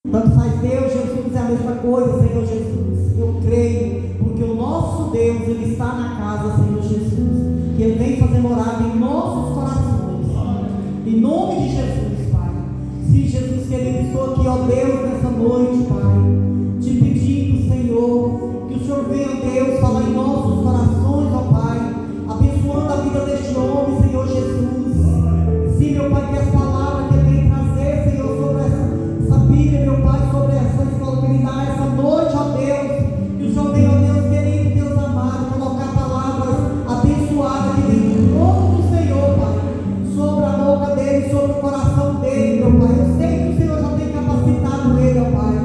Tanto faz Deus, Jesus é a mesma coisa, Senhor Jesus. Eu creio, porque o nosso Deus, Ele está na casa, Senhor Jesus, que Ele vem fazer morada em nossos corações. Em nome de Jesus, Pai. Sim, Jesus querido, estou aqui, ó Deus, nessa noite, Pai, te pedindo, Senhor, que o Senhor venha, Deus, falar em nossos corações, ó Pai, abençoando a vida deste homem, Senhor Jesus. Sim, meu Pai, que as palavras que Ele vem trazer, Senhor, sobre essa Bíblia, meu Pai, sobre essa escola que Ele dá essa noite, ó Deus, que o Senhor venha, ó Deus querido, Deus amado, colocar palavras abençoadas que vem do trono do Senhor, Pai, sobre a boca dele, sobre o coração dele, meu Pai. Eu sei que o Senhor já tem capacitado ele, ó Pai,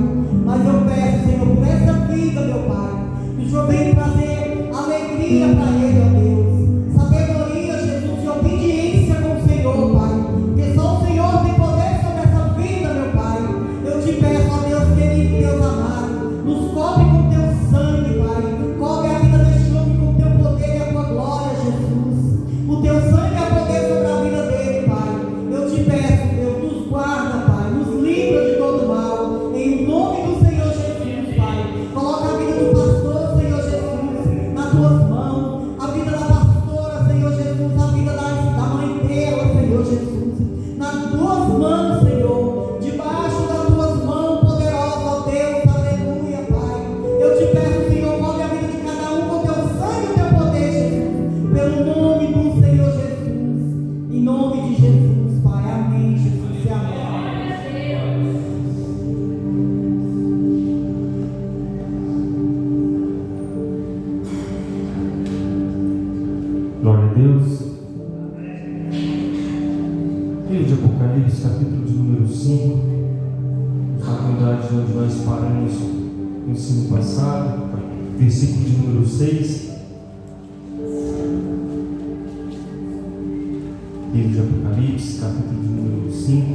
mas eu peço, Senhor, por essa vida, meu Pai, que o Senhor venha trazer alegria para ele, ó Deus, sabedoria, Jesus, e obediência com o Senhor, Pai, porque só o Senhor tem poder sobre essa vida, meu Pai. Eu te peço, ó Deus querido, Deus amado, nos cobre com teu sangue, Pai, cobre a vida deste homem com teu poder e a tua glória, Jesus. O teu sangue é poder sobre a vida dele, Pai. Eu te peço, Deus, nos guarda, Pai, nos livra de todo mal, em nome do Senhor Jesus, Pai. Coloca a vida do pastor, Senhor Jesus, nas tuas mãos, a vida da pastora, Senhor Jesus, a vida da mãe dela, Senhor Jesus, nas tuas mãos, Senhor, debaixo das tuas mãos poderosas, ó Deus, aleluia, Pai. Eu te peço, Senhor, cobre a vida de cada um com teu sangue e teu poder, Jesus, pelo nome do Senhor Jesus, em nome de Jesus, Pai, amém, Jesus, e amém. Glória a Deus. Livro de Apocalipse, capítulo de número 5, na verdade onde nós paramos no ensino passado, versículo de número 6. Livro de Apocalipse, capítulo de número 5,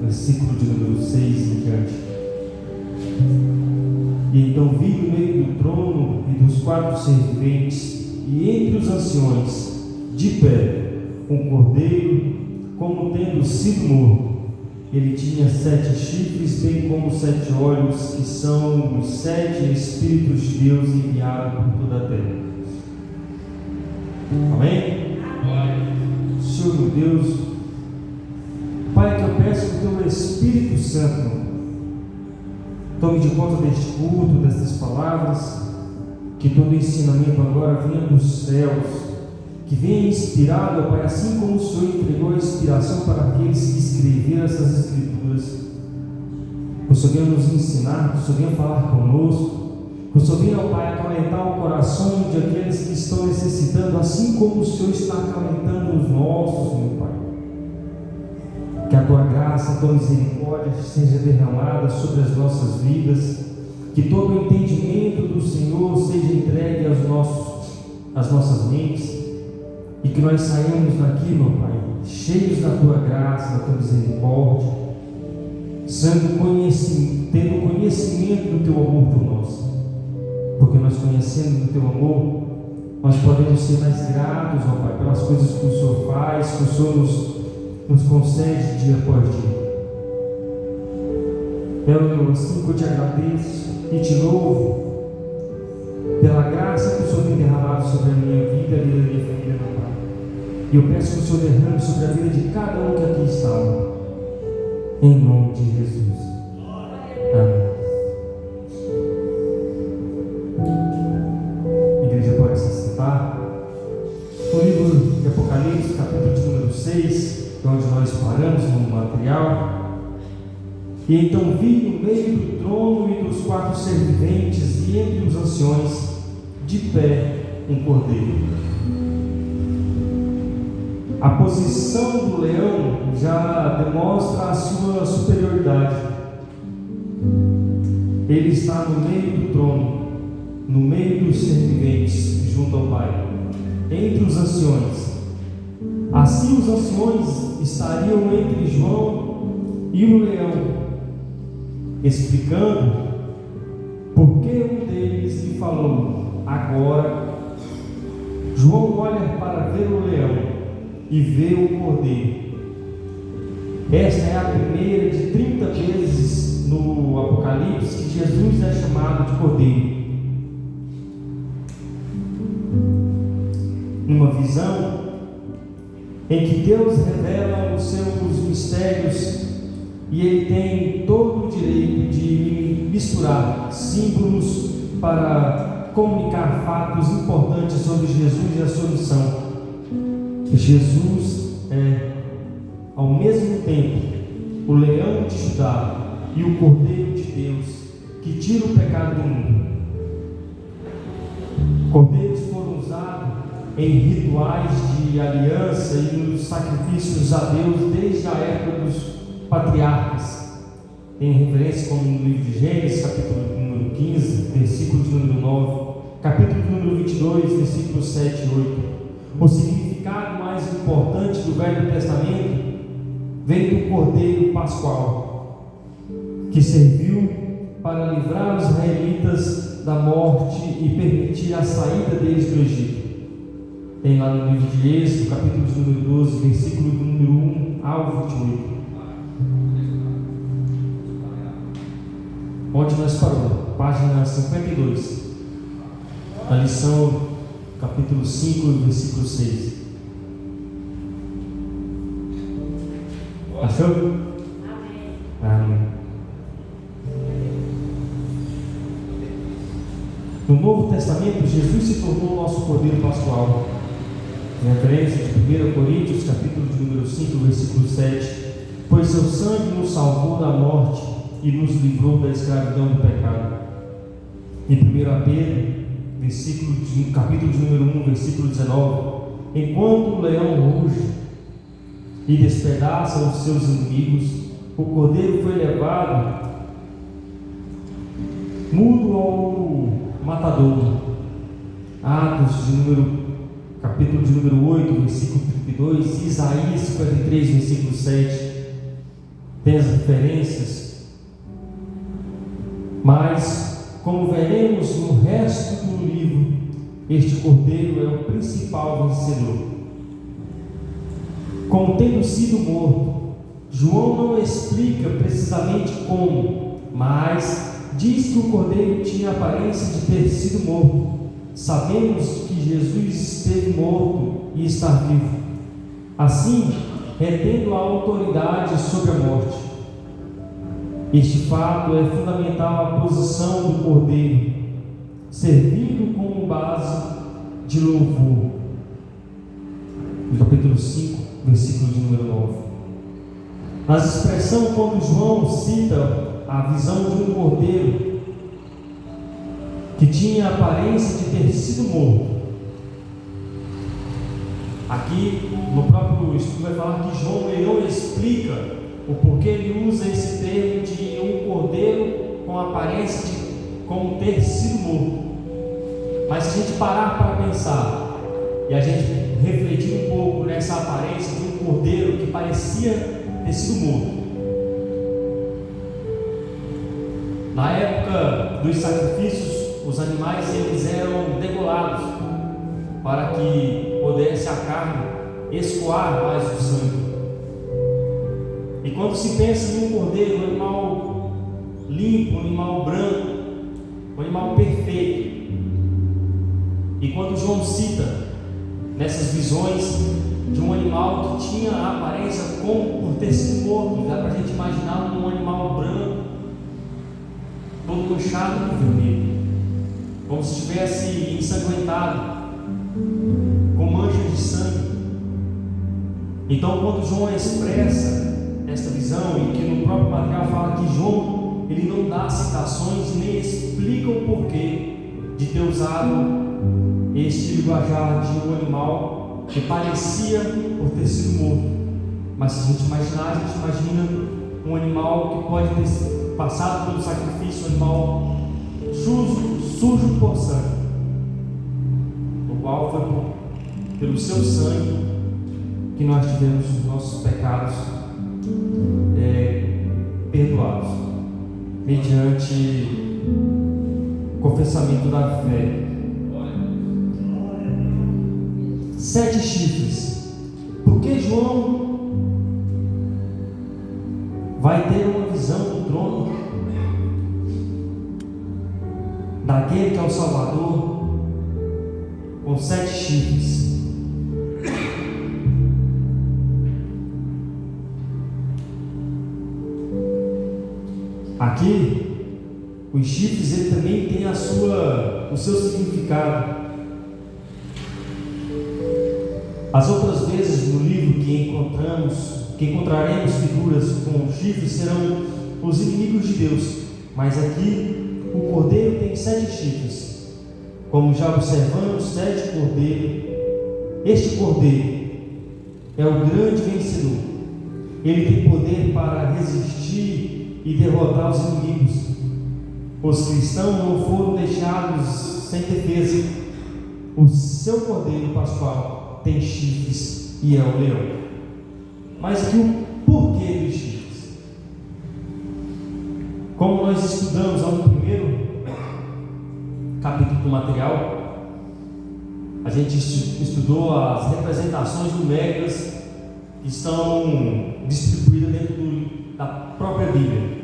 versículo de número 6 em diante. E então vi no meio do trono e dos 4 serventes, e entre os anciões, de pé, um cordeiro, como tendo sido morto. Ele tinha 7 chifres, bem como 7 olhos, que são os 7 Espíritos de Deus enviados por toda a terra. Amém? Senhor meu Deus, Pai, que eu peço que o Teu Espírito Santo tome de conta deste culto, destas palavras, que todo ensinamento agora venha dos céus, que venha inspirado, Pai, assim como o Senhor entregou a inspiração para aqueles que escreveram essas Escrituras. Que o Senhor venha nos ensinar, que o Senhor venha falar conosco, que o Senhor venha, Pai, acalentar o coração de aqueles que estão necessitando, assim como o Senhor está acalentando os nossos, meu Pai. Que a Tua graça, a Tua misericórdia seja derramada sobre as nossas vidas, que todo o entendimento do Senhor seja entregue às nossas mentes, e que nós saímos daqui, meu Pai, cheios da Tua graça, da Tua misericórdia, tendo conhecimento do Teu amor por nós, porque nós conhecendo do Teu amor, nós podemos ser mais gratos, ó Pai, pelas coisas que o Senhor faz, que o Senhor nos concede dia após dia. Eu assim que eu te agradeço e te louvo pela graça que o Senhor tem derramado sobre a minha vida e a vida da minha família, meu Pai. E eu peço que o Senhor derrame sobre a vida de cada um que aqui está, em nome de Jesus. Amém. A igreja pode se sentar. No livro de Apocalipse, capítulo de número 6, onde nós paramos no material. E então vi no meio do trono e dos 4 serventes e entre os anciões, de pé, um cordeiro. A posição do leão já demonstra a sua superioridade. Ele está no meio do trono, no meio dos serventes, junto ao Pai, entre os anciões. Assim os anciões estariam entre João e o leão, explicando porque um deles lhe falou: agora. João olha para ver o leão e vê o cordeiro. Esta é a primeira de 30 vezes no chamado de Cordeiro. Numa visão em que Deus revela os seus mistérios e Ele tem todo o direito de misturar símbolos para comunicar fatos importantes sobre Jesus e a sua missão. Jesus é, ao mesmo tempo, o leão de Judá e o Cordeiro de Deus que tira o pecado do mundo. Cordeiros foram usados em rituais de aliança e nos sacrifícios a Deus desde a época dos patriarcas. Tem referência como no livro de Gênesis, capítulo número 15, versículos número 9, capítulo número 22, versículos 7 e 8. O significado mais importante do Velho Testamento vem do Cordeiro Pascual, que serviu para livrar os israelitas da morte e permitir a saída deles do Egito. Tem lá no livro de Êxodo, capítulo número 12, versículo número 1 ao 28. Onde nós paramos? Página 52. A lição, capítulo 5, versículo 6. Achou? Amém. No Novo Testamento, Jesus se tornou o nosso Cordeiro Pascual. Em referência de 1 Coríntios, capítulo número 5, versículo 7. Pois seu sangue nos salvou da morte e nos livrou da escravidão do pecado. Em 1 Pedro, capítulo número 1, versículo 19. Enquanto o leão ruge e despedaça os seus inimigos, o cordeiro foi levado mudo ao matador. Atos capítulo de número 8, versículo 32, Isaías 53, versículo 7, tem as referências. Mas, como veremos no resto do livro, este cordeiro é o principal vencedor. Como tendo sido morto, João não explica precisamente como, mas diz que o cordeiro tinha a aparência de ter sido morto. Sabemos que Jesus esteve morto e está vivo, assim retendo a autoridade sobre a morte. Este fato é fundamental à posição do cordeiro, servindo como base de louvor. No capítulo 5, versículo de número 9. Nas expressões, quando João cita a visão de um cordeiro que tinha a aparência de ter sido morto, aqui no próprio estudo vai falar que João não explica o porquê ele usa esse termo de um cordeiro com a aparência de como ter sido morto. Mas se a gente parar para pensar e a gente refletir um pouco nessa aparência de um cordeiro que parecia ter sido morto, na época dos sacrifícios, os animais eles eram degolados para que pudesse a carne escoar mais o sangue. E quando se pensa em um cordeiro, um animal limpo, um animal branco, um animal perfeito, e quando João cita nessas visões de um animal que tinha a aparência como por ter sido morto, dá para a gente imaginar um animal branco, todo manchado de vermelho, como se estivesse ensanguentado, com manchas de sangue. Então, quando João expressa esta visão, e que no próprio material fala que João ele não dá citações nem explica o porquê de ter usado este linguajar de um animal que parecia por ter sido morto. Mas se a gente imaginar, a gente imagina um animal que pode ter passado pelo sacrifício, um animal sujo por sangue, o qual foi pelo seu sangue que nós tivemos os nossos pecados perdoados, mediante confessamento da fé. 7 chifres. Por que João vai ter uma visão do trono? daquele que é o Salvador, com 7 chifres. Aqui, os chifres ele também tem o seu significado. As outras vezes no livro que encontraremos figuras com chifres serão os inimigos de Deus, mas aqui o cordeiro tem 7 chifres. Como já observamos, 7 cordeiros. Este cordeiro é o grande vencedor. Ele tem poder para resistir e derrotar os inimigos. Os cristãos não foram deixados sem defesa. O seu cordeiro pascual tem chifres e é o leão. Mas aqui o porquê dos chifres? Como nós estudamos no primeiro capítulo do material, a gente estudou as representações numéricas que estão distribuídas dentro da própria Bíblia.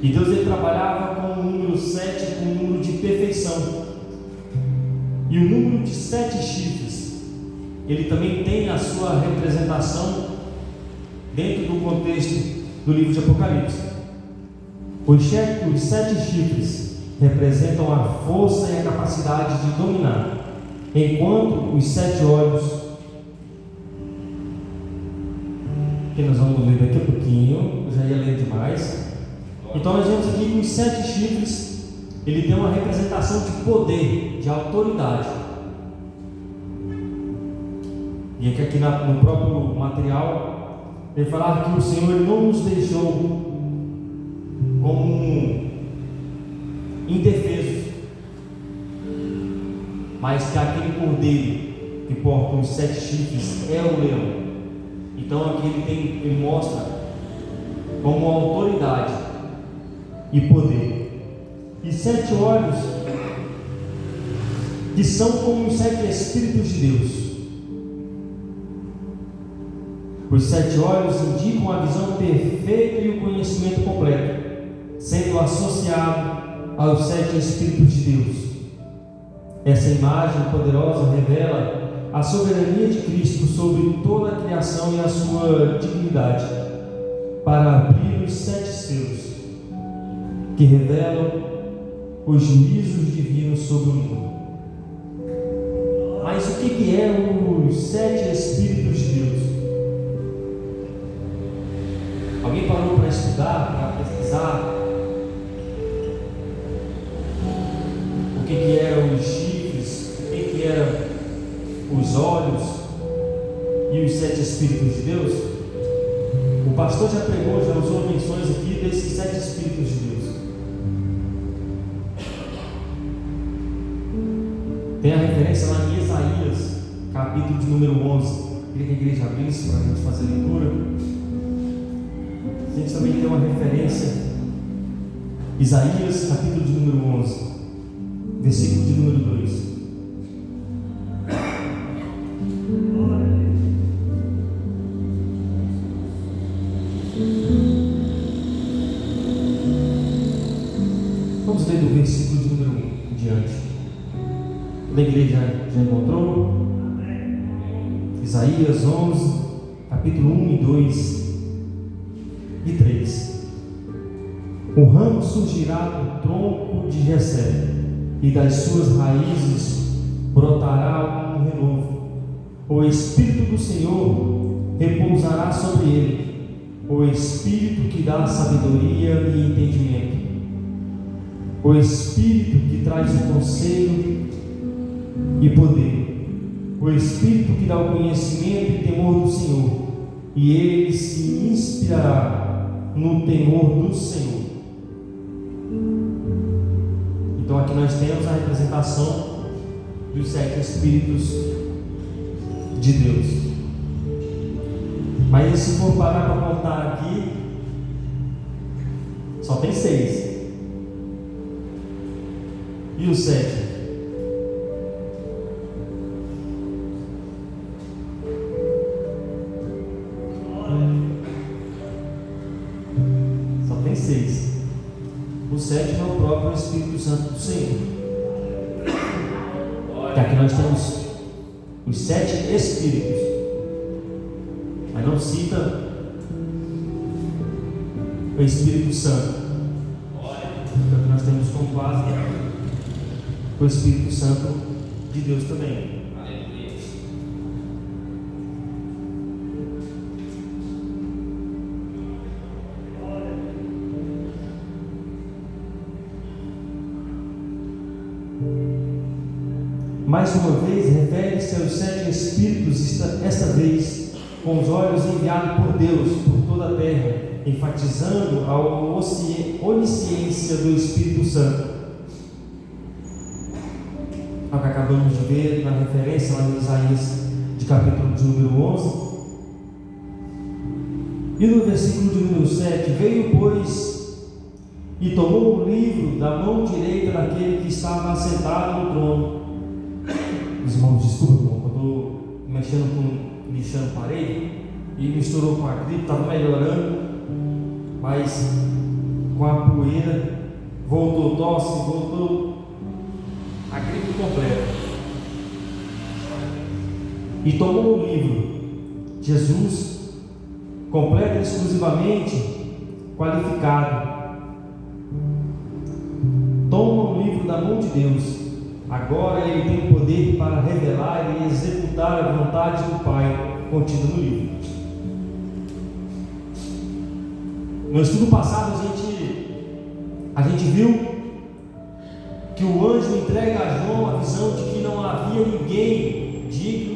E Deus ele trabalhava com o número 7, com o número de perfeição. E o número de 7 chifres, ele também tem a sua representação dentro do contexto do livro de Apocalipse. Os 7 chifres representam a força e a capacidade de dominar, enquanto os 7 olhos, que nós vamos ler daqui a pouquinho, eu já ia ler demais. Então nós vemos aqui que os 7 chifres, ele tem uma representação de poder, de autoridade. E aqui no próprio material, ele fala que o Senhor ele não nos deixou como indefesos, mas que aquele cordeiro que porta os 7 chifres é o leão. Então aqui ele mostra como autoridade e poder. E 7 olhos, que são como os 7 Espíritos de Deus. Os 7 olhos indicam a visão perfeita e o conhecimento completo, sendo associado aos 7 Espíritos de Deus. Essa imagem poderosa revela a soberania de Cristo sobre toda a criação e a sua dignidade, para abrir os 7 selos, que revelam os juízos divinos sobre o mundo. Mas o que é os 7 Espíritos de Deus? Alguém parou para estudar, para pesquisar o que eram os chifres, o que eram os olhos e os 7 Espíritos de Deus? O pastor já pregou, já usou menções aqui desses 7 Espíritos de Deus. Tem a referência lá em Isaías, capítulo de número 11. Queria que a igreja abrisse para a gente fazer a leitura. A gente também tem uma referência, Isaías, capítulo de número 11, versículo de número 2. Vamos ler do versículo de número 1 em diante. A igreja já encontrou? Isaías 11, capítulo 1 e 2 e 3. O ramo surgirá do tronco de Jessé, e das suas raízes brotará um renovo. O Espírito do Senhor repousará sobre ele, o Espírito que dá sabedoria e entendimento, o Espírito que traz o conselho e poder, o Espírito que dá o conhecimento e temor do Senhor, e ele se inspirará no temor do Senhor. Então aqui nós temos a representação dos 7 Espíritos de Deus. Mas se for parar para contar aqui, só tem 6. E o 7? Só tem 6. O sétimo é o próprio Espírito Santo do Senhor. Que aqui nós temos os 7 Espíritos, mas não cita o Espírito Santo. Então aqui nós temos como base o Espírito Santo de Deus também. Mais uma vez, refere-se aos 7 Espíritos, esta vez com os olhos enviados por Deus por toda a terra, enfatizando a onisciência do Espírito Santo. É o que acabamos de ver na referência lá em Isaías, de capítulo de número 11. E no versículo de número 7, veio, pois, e tomou o livro da mão direita daquele que estava assentado no trono. Os irmãos, desculpa, irmão, eu estou mexendo com lixando parede e misturou com a gripe, estava melhorando, mas com a poeira voltou tosse, voltou a gripe completa. E tomou o livro, Jesus, completo e exclusivamente qualificado. Toma o livro da mão de Deus. Agora ele tem o poder para revelar e executar a vontade do Pai contida no livro. No estudo passado a gente viu que o anjo entrega a João a visão de que não havia ninguém digno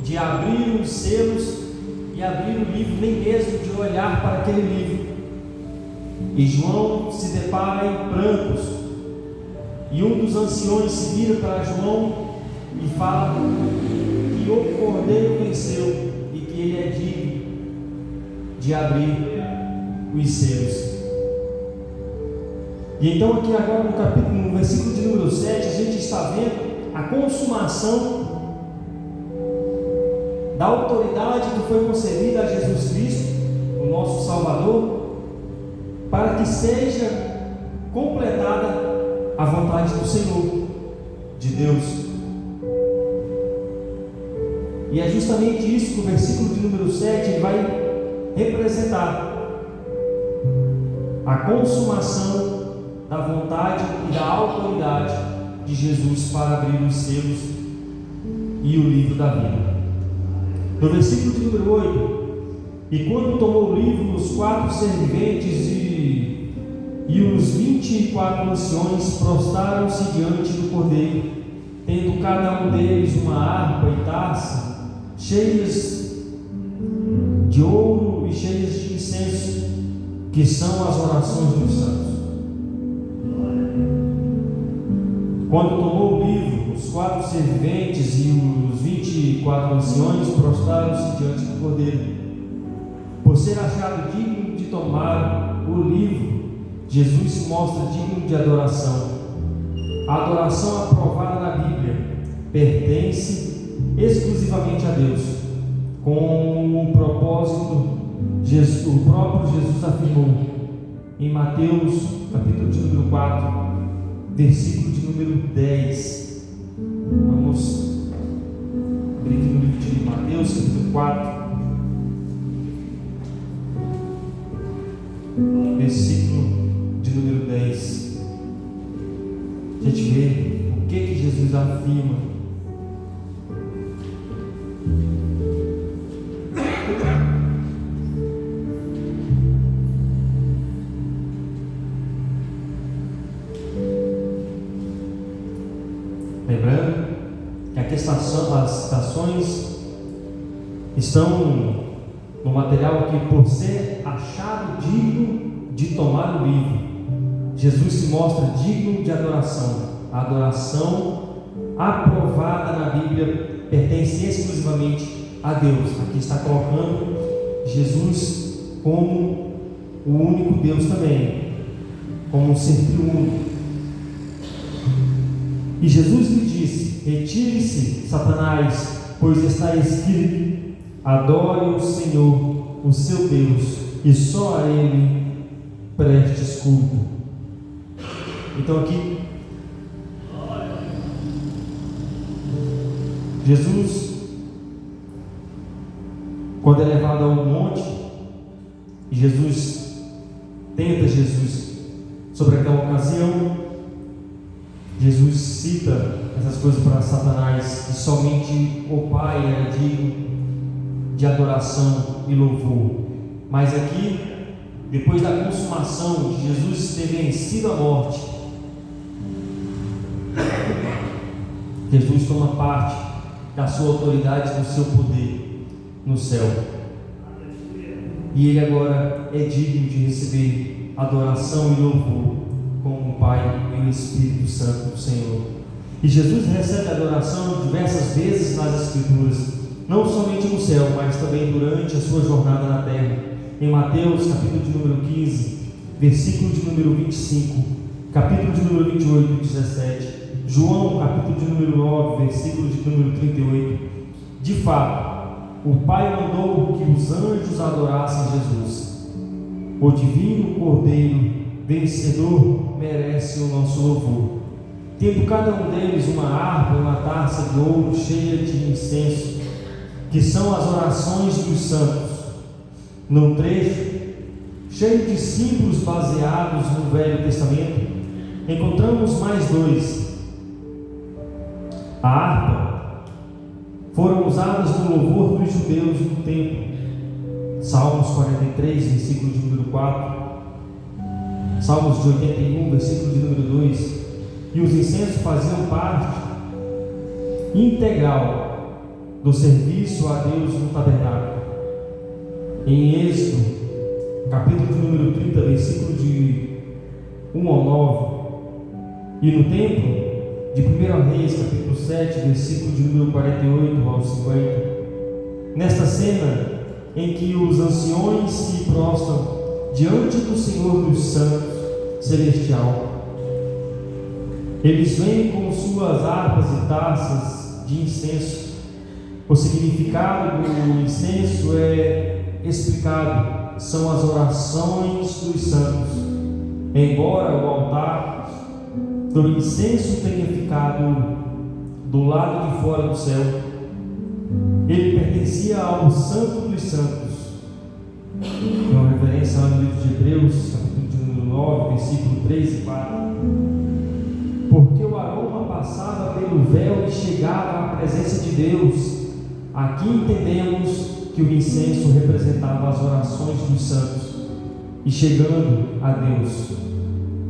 de abrir os selos e abrir o livro, nem mesmo de olhar para aquele livro. E João se depara em prantos. E um dos anciões se vira para João e fala que o Cordeiro venceu e que ele é digno de abrir os selos. E então aqui agora no versículo de número 7, a gente está vendo a consumação da autoridade que foi concedida a Jesus Cristo, o nosso Salvador, para que seja completada a vontade do Senhor, de Deus. E é justamente isso que o versículo de número 7 vai representar: a consumação da vontade e da autoridade de Jesus para abrir os selos e o livro da vida. No versículo de número 8: e quando tomou o livro, os 4 serventes e os 24 anciões prostraram-se diante do Cordeiro, tendo cada um deles uma harpa e taça, cheias de ouro e cheias de incenso, que são as orações dos santos. Quando tomou o livro, os 4 serventes e os 24 anciões prostraram-se diante do Cordeiro. Por ser achado digno de tomar o livro, Jesus se mostra digno de adoração. A adoração aprovada na Bíblia pertence exclusivamente a Deus, com o propósito o próprio Jesus afirmou em Mateus capítulo de número 4, versículo de número 10. Vamos abrir aqui no livro de Mateus capítulo 4, versículo de número 10. A gente vê o que Jesus afirma. Lembrando que aqui as citações estão no material que, por ser achado digno de tomar o livro, Jesus se mostra digno de adoração. A adoração aprovada na Bíblia pertence exclusivamente a Deus. Aqui está colocando Jesus como o único Deus também, como um ser triúnico. E Jesus lhe disse: retire-se, Satanás, pois está escrito: adore o Senhor, o seu Deus, e só a Ele prestes culto. Então aqui, Jesus, quando é levado ao monte, e Jesus sobre aquela ocasião, Jesus cita essas coisas para Satanás, que somente o Pai era digno de adoração e louvor. Mas aqui, depois da consumação de Jesus ter vencido a morte, Jesus toma parte da sua autoridade, do seu poder no céu. E ele agora é digno de receber adoração e louvor com o Pai e o Espírito Santo do Senhor. E Jesus recebe adoração diversas vezes nas Escrituras, não somente no céu, mas também durante a sua jornada na terra. Em Mateus, capítulo de número 15, versículo de número 25, capítulo de número 28 e 17, João, capítulo de número 9, versículo de número 38. De fato, o Pai mandou que os anjos adorassem Jesus. O divino Cordeiro vencedor merece o nosso louvor, tendo cada um deles uma harpa e uma taça de ouro cheia de incenso, que são as orações dos santos. Num trecho cheio de símbolos baseados no Velho Testamento, encontramos mais dois. A harpa foram usadas no louvor dos judeus no templo. Salmos 43, versículo de número 4, Salmos de 81, versículo de número 2. E os incensos faziam parte integral do serviço a Deus no tabernáculo. Em Êxodo, capítulo de número 30, versículo de 1 ao 9. E no templo de 1 Reis, capítulo 7, versículo de número 48 ao 50. Nesta cena em que os anciões se prostram diante do Senhor dos Santos Celestial, eles vêm com suas harpas e taças de incenso. O significado do incenso é explicado, são as orações dos santos. Embora o altar do incenso tenha ficado do lado de fora do céu, ele pertencia ao Santo dos Santos. É uma referência ao livro de Hebreus, capítulo de número 9, versículo 3 e 4. Porque o aroma passava pelo véu e chegava à presença de Deus. Aqui entendemos que o incenso representava as orações dos santos, e chegando a Deus,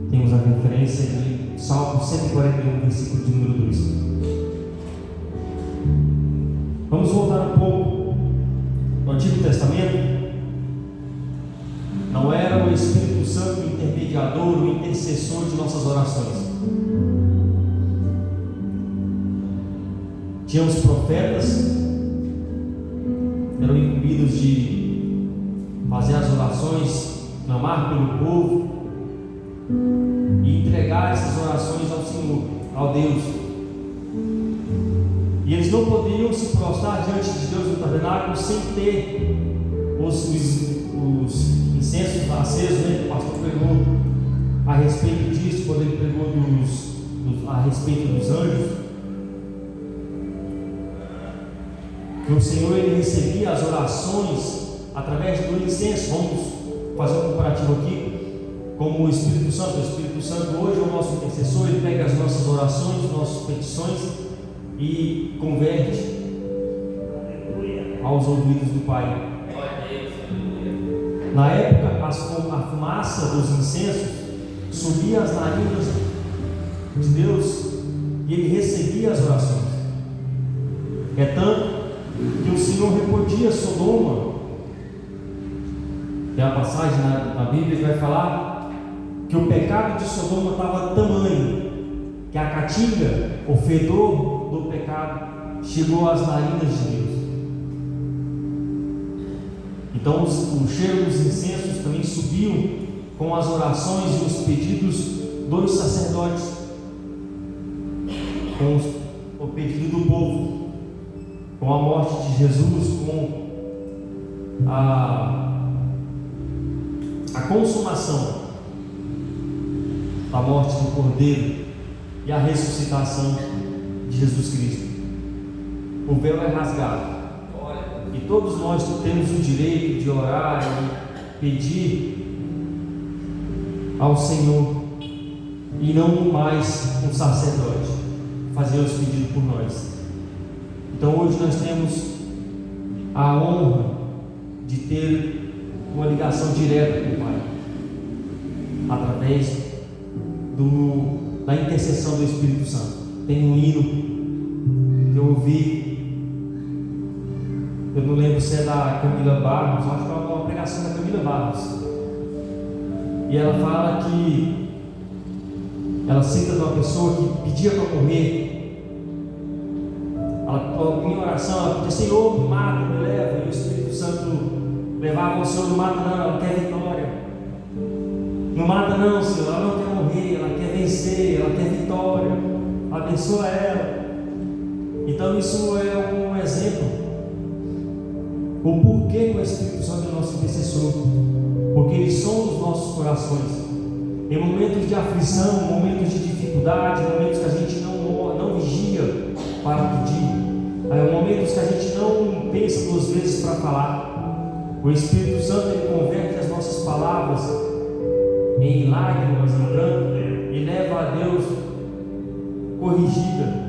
temos a referência de Salmo 141, versículo de número 2. Vamos voltar um pouco no Antigo Testamento. Não era o Espírito Santo o intermediador, o intercessor de nossas orações. Tinha os profetas, eram incumbidos de fazer as orações, clamar pelo povo e entregar essas orações ao Senhor, ao Deus. E eles não poderiam se prostrar diante de Deus no tabernáculo sem ter os incensos acesos, né? O pastor pregou a respeito disso, quando ele pregou a respeito dos anjos. Que o Senhor, ele recebia as orações através do incenso. Vamos fazer um comparativo aqui, como o Espírito Santo. O Espírito Santo hoje é o nosso intercessor. Ele pega as nossas orações, nossas petições e converte aos ouvidos do Pai. Na época, a fumaça dos incensos subia às narinas de Deus e ele recebia as orações. É tanto que o Senhor repudia Sodoma. Tem a passagem na Bíblia que vai falar que o pecado de Sodoma estava tamanho que a caatinga, o fedor do pecado, chegou às narinas de Deus. Então o cheiro dos incensos também subiu com as orações e os pedidos dos sacerdotes, com o pedido do povo, com a morte de Jesus, com a consumação. a morte do Cordeiro e a ressuscitação de Jesus Cristo. O véu é rasgado e todos nós temos o direito de orar e pedir ao Senhor, e não mais um sacerdote fazer os pedidos por nós. Então hoje nós temos a honra de ter uma ligação direta com o Pai, através da intercessão do Espírito Santo. Tem um hino que eu ouvi, eu não lembro se é da Camila Barros, acho que é uma pregação da Camila Barros, e ela fala que ela cita de uma pessoa que pedia para morrer. Ela, em oração, ela pedia: Senhor, me mata, me leva. E o Espírito Santo levava: o Senhor, não mata não, ela quer vitória. Não mata não, Senhor, ela não quer morrer, ela quer vencer, ela quer vitória. Abençoa ela. Então isso é um exemplo. O porquê que o Espírito Santo é o nosso intercessor. Porque ele sonda os nossos corações. Em momentos de aflição, momentos de dificuldade, momentos que a gente não vigia para pedir, momentos que a gente não pensa duas vezes para falar, o Espírito Santo ele converte as nossas palavras em lágrimas, em pranto, e leva a Deus corrigida.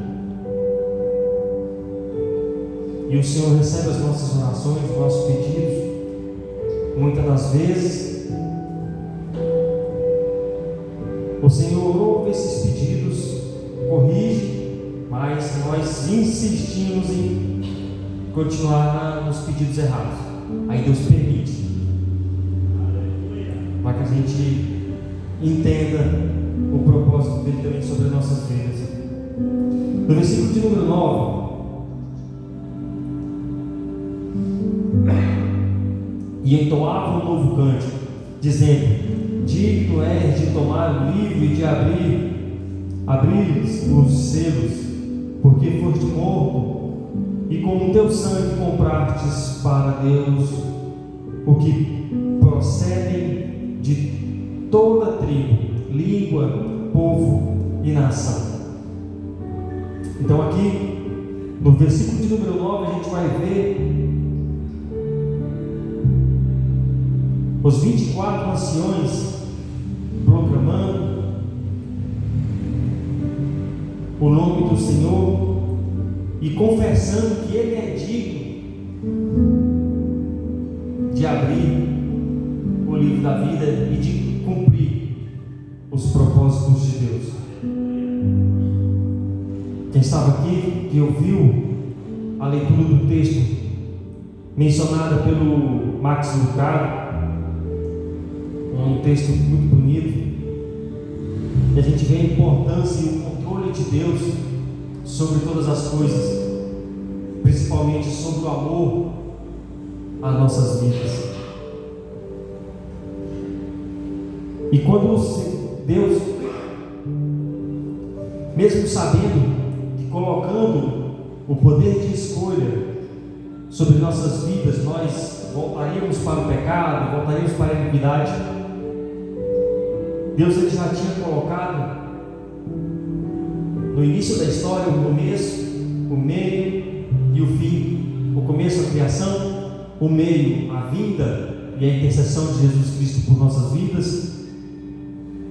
E o Senhor recebe as nossas orações, os nossos pedidos. Muitas das vezes o Senhor ouve esses pedidos, corrige, mas nós insistimos em continuar nos pedidos errados. Aí Deus permite, para que a gente entenda o propósito dele também sobre as nossas vidas. No versículo de número 9: e entoava um novo cântico, dizendo: digno és de tomar o livro e de abrir os selos, porque foste morto, e com o teu sangue comprastes para Deus o que procedem de toda tribo, língua, povo e nação. Então aqui no versículo de número 9 a gente vai ver os 24 anciões proclamando o nome do Senhor e confessando que Ele é digno de abrir o livro da vida e de cumprir os propósitos de Deus. Quem estava aqui, que ouviu a leitura do texto mencionada pelo Max Lucado, um texto muito bonito, e a gente vê a importância e o controle de Deus sobre todas as coisas, principalmente sobre o amor às nossas vidas. E quando Deus, mesmo sabendo que colocando o poder de escolha sobre nossas vidas, nós voltaríamos para o pecado, voltaríamos para a iniquidade, Deus ele já tinha colocado no início da história o começo, o meio e o fim. O começo, a criação; o meio, a vinda e a intercessão de Jesus Cristo por nossas vidas,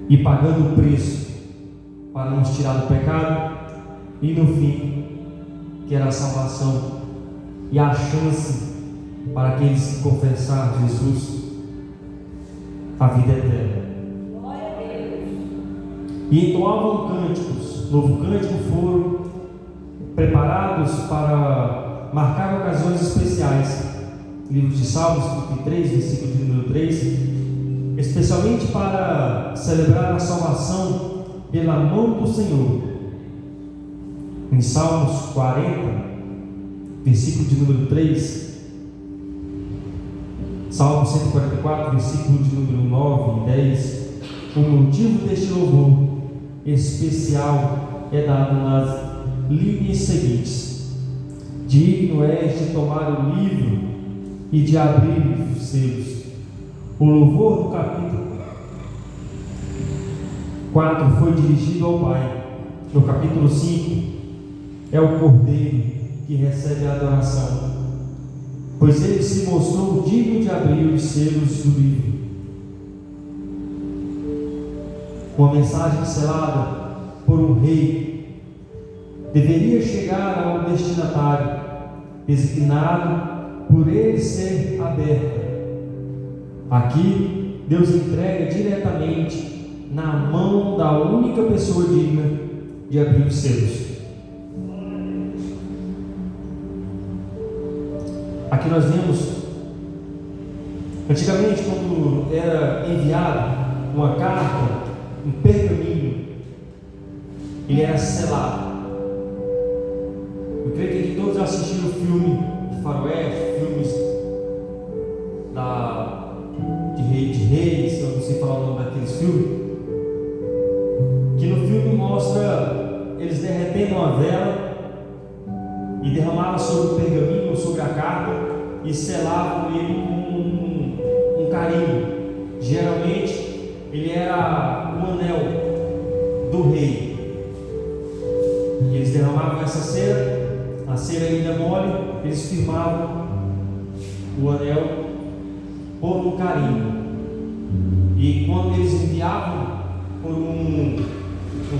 e pagando o preço para nos tirar do pecado, e no fim, que era a salvação e a chance para aqueles que confessar Jesus, a vida eterna. E entoavam cânticos, novo cântico, foram preparados para marcar ocasiões especiais. Livro de Salmos 33, versículo de número 3, especialmente para celebrar a salvação pela mão do Senhor. Em Salmos 40, versículo de número 3, Salmo 144, versículo de número 9 e 10, o motivo deste louvor especial é dado nas linhas seguintes: digno és de tomar o livro e de abrir os selos. O louvor do capítulo 4 foi dirigido ao Pai. No capítulo 5 é o Cordeiro que recebe a adoração, pois ele se mostrou digno de abrir os selos do livro. Uma mensagem selada por um rei deveria chegar ao destinatário, designado por ele ser aberta. Aqui, Deus entrega diretamente na mão da única pessoa digna de abrir os selos. Aqui nós vemos, antigamente, quando era enviado uma carta, um pergaminho, ele era selado. Eu creio que todos assistiram o filme de faroeste, filmes de reis, eu não sei falar o nome daqueles filmes, que no filme mostra eles derretendo uma vela e derramavam sobre o pergaminho ou sobre a carta e selavam ele com um carimbo. Geralmente ele era o anel do rei. E eles derramavam essa cera, a cera ainda mole, eles firmavam o anel por um carimbo. E quando eles enviavam por um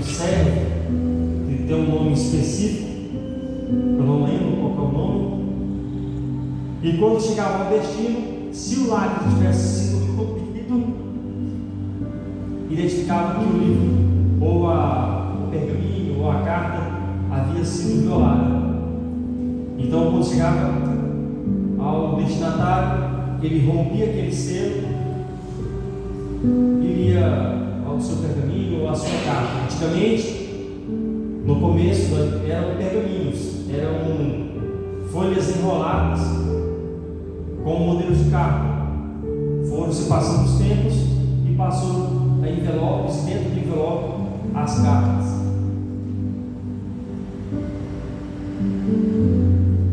servo, que tem um nome específico, eu não lembro qual é o nome, e quando chegava ao destino, se o lacre tivesse sido rompido, identificava que o livro, ou o pergaminho, ou a carta havia sido violada. Então, quando chegava ao destinatário, ele rompia aquele selo, iria ao seu pergaminho ou à sua carta. Antigamente, no começo, eram pergaminhos, eram folhas enroladas com modelos de carta. Foram se passando os tempos e passou a envelopes, dentro do envelope, as cartas.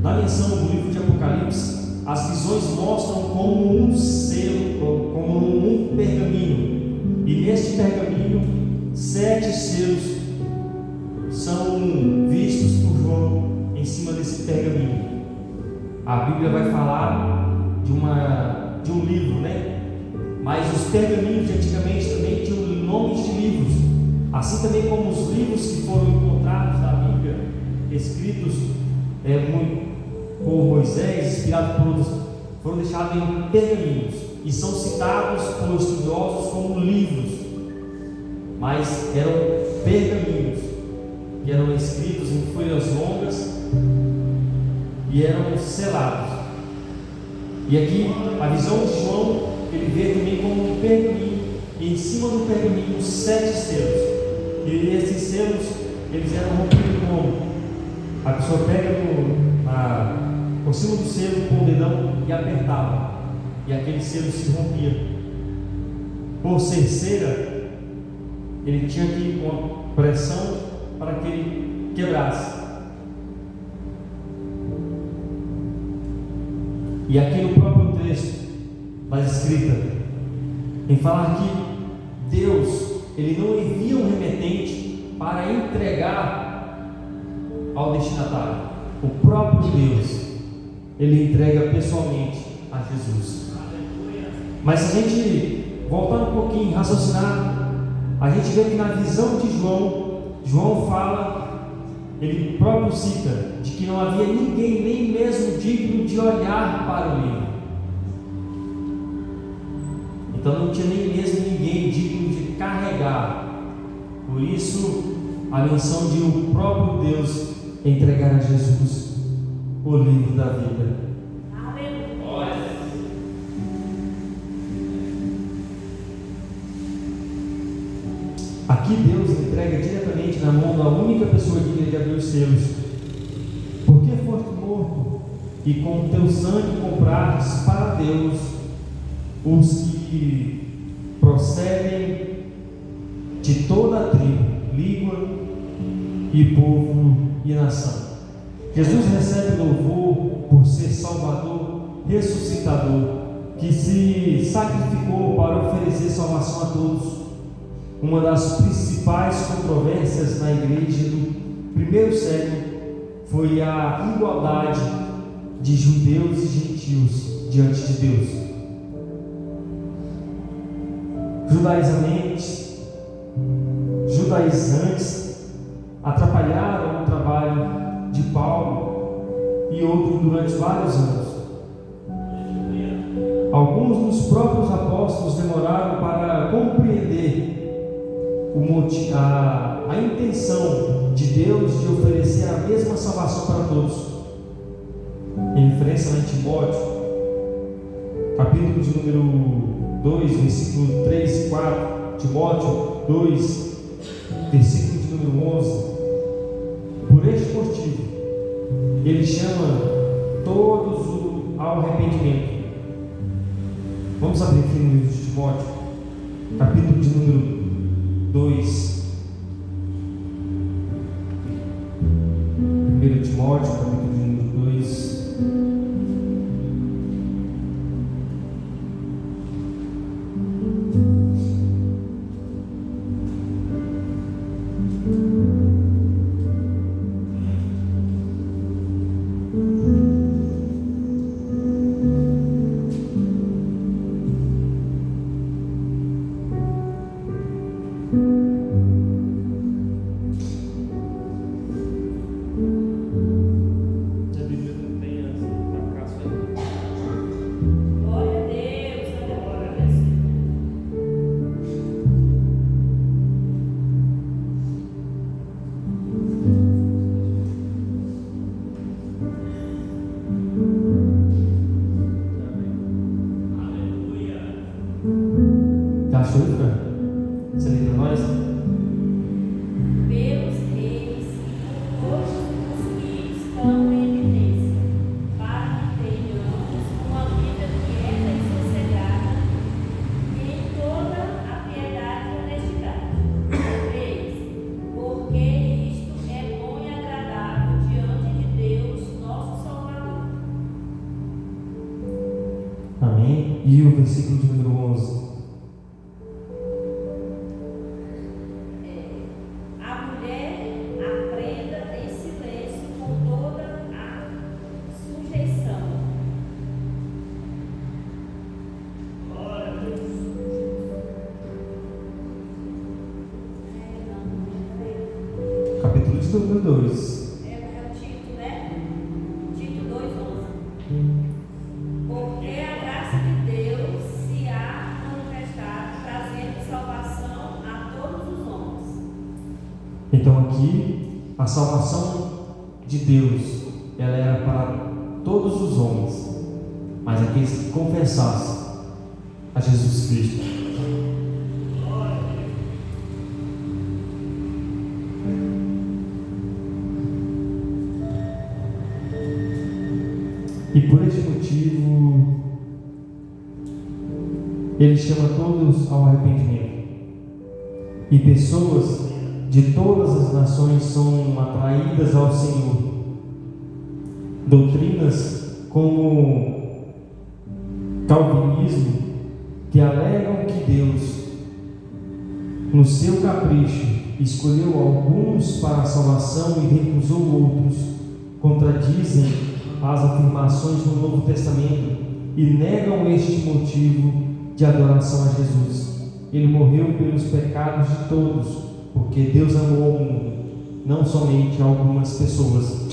Na menção do livro de Apocalipse, as visões mostram como um selo, como um pergaminho, e neste pergaminho 7 selos são vistos por João em cima desse pergaminho. A Bíblia vai falar de um livro, né? Mas os pergaminhos de antigamente também tinham nomes de livros, assim também como os livros que foram encontrados na Bíblia, escritos por Moisés, inspirados por outros, foram deixados em pergaminhos e são citados por estudiosos como livros, mas eram pergaminhos que eram escritos em folhas longas e eram selados. E aqui a visão de João, ele vê também como um pergaminho, e em cima do pergaminho 7 selos, e esses selos eles eram rompidos como? A pessoa pega por cima do selo com o dedão e apertava, e aquele selo se rompia. Por ser cera, ele tinha que ir com a pressão para que ele quebrasse. E aqui no próprio texto da escrita, em falar que Deus, ele não envia um remetente para entregar ao destinatário. O próprio Deus, ele entrega pessoalmente a Jesus. Mas se a gente voltar um pouquinho e raciocinar, a gente vê que na visão de João fala, ele próprio cita, de que não havia ninguém nem mesmo digno de olhar para o livro. Então não tinha nem mesmo ninguém digno de carregar. Por isso a menção de o próprio Deus entregar a Jesus o livro da vida. Aleluia. Aqui Deus entrega diretamente na mão da única pessoa digna de abrir os selos. Porque foste morto e com teu sangue compraste para Deus os que procedem de toda a tribo, língua e povo e nação. Jesus recebe louvor por ser Salvador, ressuscitador, que se sacrificou para oferecer salvação a todos. Uma das principais principais controvérsias na igreja do primeiro século foi a igualdade de judeus e gentios diante de Deus. Judaizantes atrapalharam o trabalho de Paulo e outros durante vários anos. Alguns dos próprios apóstolos demoraram para compreender a intenção de Deus de oferecer a mesma salvação para todos. Em referência a Timóteo, capítulo de número 2, versículo 3 e 4, Timóteo 2, versículo de número 11. Por este motivo, ele chama todos ao arrependimento. Vamos abrir aqui no livro de Timóteo, capítulo de número 2. 1 Timóteo, capítulo de número 2. Você lê para nós? Pelos reis e por todos os que estão em eminência, para que tenhamos uma vida quieta e sossegada, e em toda a piedade e honestidade. 3. Porque isto é bom e agradável diante de Deus, nosso Salvador. Amém? E o versículo de número 11. Capítulo de número 2. É o Tito, né? Tito 2:11. Porque a graça de Deus se há manifestado, trazendo salvação a todos os homens. Então aqui, a salvação de Deus, ela era para todos os homens, mas aqueles que confessassem a Jesus Cristo. E por este motivo, ele chama todos ao arrependimento. E pessoas de todas as nações são atraídas ao Senhor. Doutrinas como calvinismo, que alegam que Deus, no seu capricho, escolheu alguns para a salvação e recusou outros, contradizem as afirmações no Novo Testamento e negam este motivo de adoração a Jesus. Ele morreu pelos pecados de todos, porque Deus amou o mundo, não somente algumas pessoas.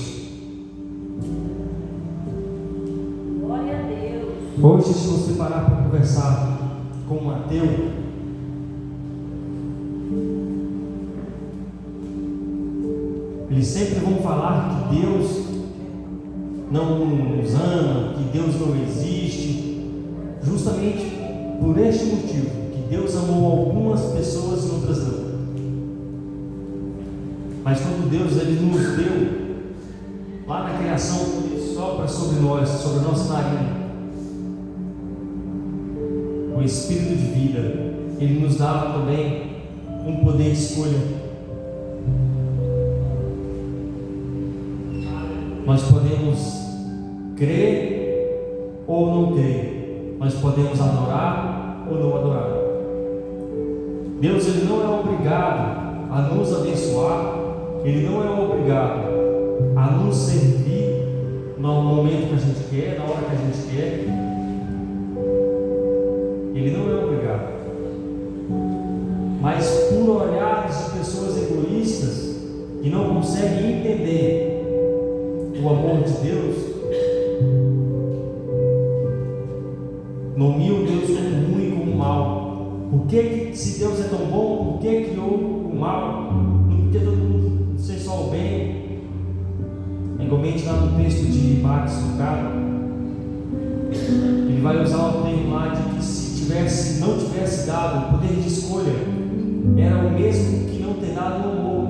Glória a Deus. Hoje, se você parar para conversar com um ateu, eles sempre vão falar que Deus não nos ama, que Deus não existe, justamente por este motivo, que Deus amou algumas pessoas e outras não. Mas quando Deus ele nos deu, lá na criação, Ele sopra sobre nós, sobre a nossa narina, o Espírito de vida, Ele nos dá também um poder de escolha. Nós podemos crer ou não crer, nós podemos adorar ou não adorar. Deus ele não é obrigado a nos abençoar, Ele não é obrigado a nos servir no momento que a gente quer, na hora que a gente quer. Ele não é obrigado. Mas por olhares de pessoas egoístas que não conseguem entender o amor de Deus, nomeiam Deus como ruim, como mal. Por que, se Deus é tão bom, por que criou o mal? Não podia todo mundo ser só o bem? Igualmente lá no texto de Max Lucado, ele vai usar o termo lá de que se não tivesse dado o poder de escolha, era o mesmo que não ter dado o amor.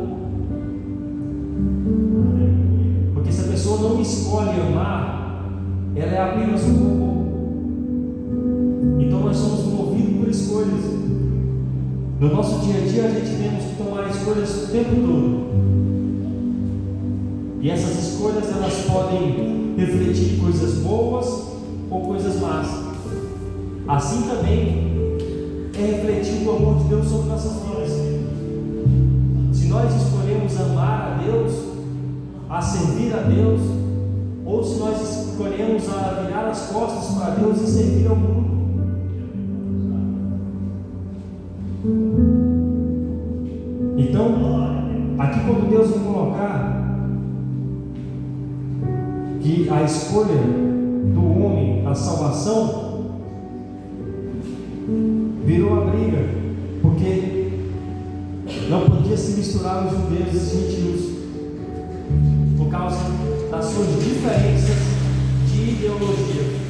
Porque se a pessoa não escolhe amar, ela é apenas um robô. Então nós somos movidos por escolhas. No nosso dia a dia a gente temos que tomar escolhas o tempo todo. E essas escolhas elas podem refletir coisas boas ou coisas más. Assim também é refletir o amor de Deus sobre nossas vidas. Se nós escolhemos amar a Deus, a servir a Deus, ou se nós escolhemos a virar as costas para Deus e servir ao mundo. Então, aqui quando Deus vem colocar que a escolha do homem, a salvação, virou a briga, porque não podia se misturar os judeus e os gentios, por causa das suas diferenças de ideologia.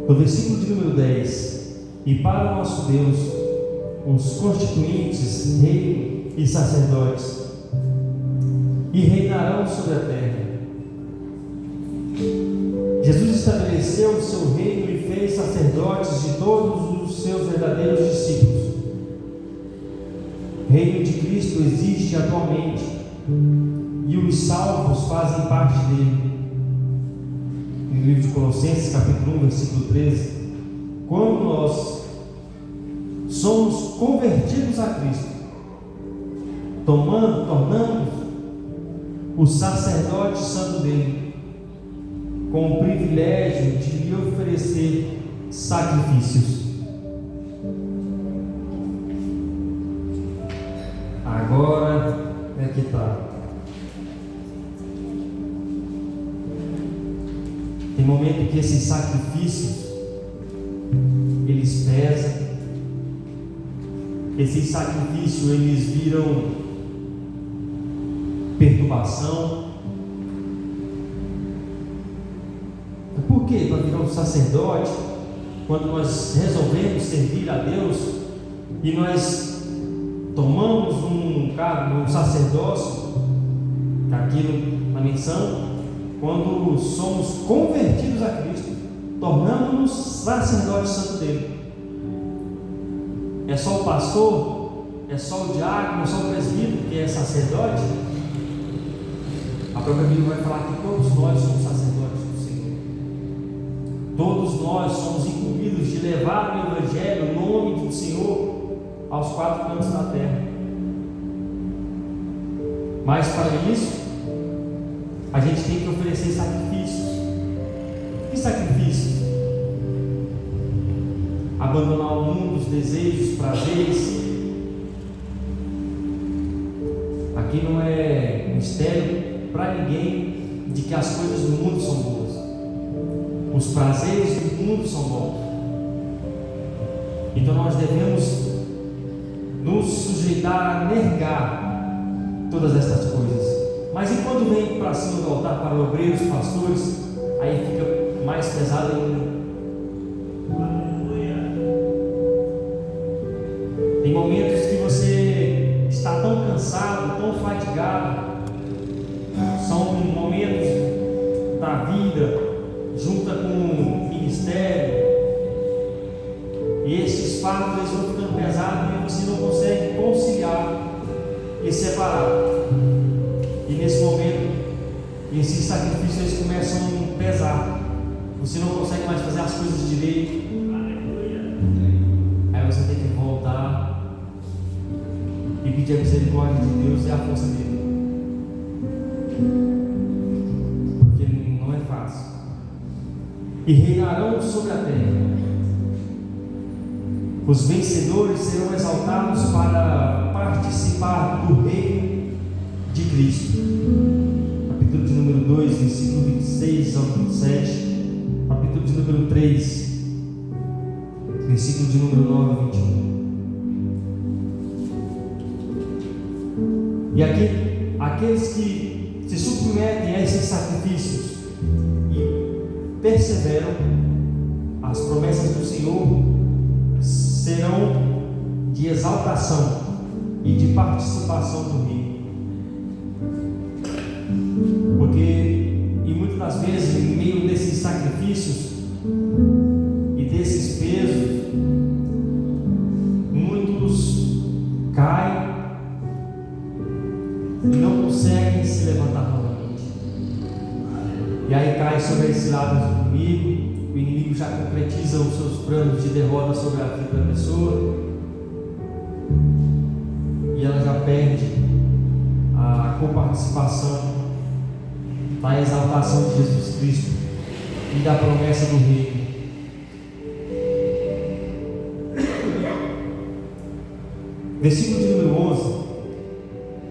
No versículo de número 10: e para o nosso Deus, os constituintes, rei e sacerdotes, e reinarão sobre a terra. Jesus estabeleceu o seu reino e fez sacerdotes de todos os seus verdadeiros discípulos. O reino de Cristo existe atualmente e os salvos fazem parte dele. No livro de Colossenses, capítulo 1, versículo 13, quando nós somos convertidos a Cristo, tornando-nos o sacerdote santo dele, com o privilégio de lhe oferecer sacrifícios. Agora é que está. Tem momento que esses sacrifícios eles pesam. Esses sacrifícios eles viram perturbação. Por quê? Para virar um sacerdote, quando nós resolvemos servir a Deus e nós tomamos um cargo, um sacerdócio, aquilo na menção, quando somos convertidos a Cristo, tornamos-nos sacerdote santo dele. É só o pastor? É só o diácono? É só o presbítero que é sacerdote? A própria Bíblia vai falar que todos nós somos sacerdotes do Senhor. Todos nós somos incumbidos de levar o Evangelho, o nome do Senhor, aos quatro cantos da terra. Mas para isso, a gente tem que oferecer sacrifícios. Que sacrifícios? Abandonar o mundo, os desejos, os prazeres. Aqui não é mistério para ninguém de que as coisas do mundo são boas. Os prazeres do mundo são bons. Então nós devemos nos sujeitar a negar todas essas coisas. Mas e quando vem para cima do altar para obreiros, pastores, aí fica mais pesado ainda. Tem momentos que você está tão cansado, tão fatigado. São momentos da vida, junta com o ministério, e esses fardos vão ficando pesados e você não consegue conciliar e separar. E nesse momento, esses sacrifícios começam a pesar. você não consegue mais fazer as coisas direito. Aí você tem que voltar e pedir a misericórdia de Deus e a força dele. Porque não é fácil. E reinarão sobre a terra. Os vencedores serão exaltados para participar do reino de Cristo. Capítulo de número 2, versículo 26 ao 27. Capítulo de número 3, versículo de número 9 a 21. E aqui, aqueles que se submetem a esses sacrifícios e perseveram, as promessas do Senhor serão de exaltação e de participação do reino. Porque, e muitas das vezes, em meio desses sacrifícios e desses pesos, muitos caem e não conseguem se levantar novamente. E aí cai sobre esse lado do inimigo. O inimigo já concretiza os seus planos de derrota sobre a vida da pessoa, e ela já perde a coparticipação da exaltação de Jesus Cristo e da promessa do reino. Versículo de número 11: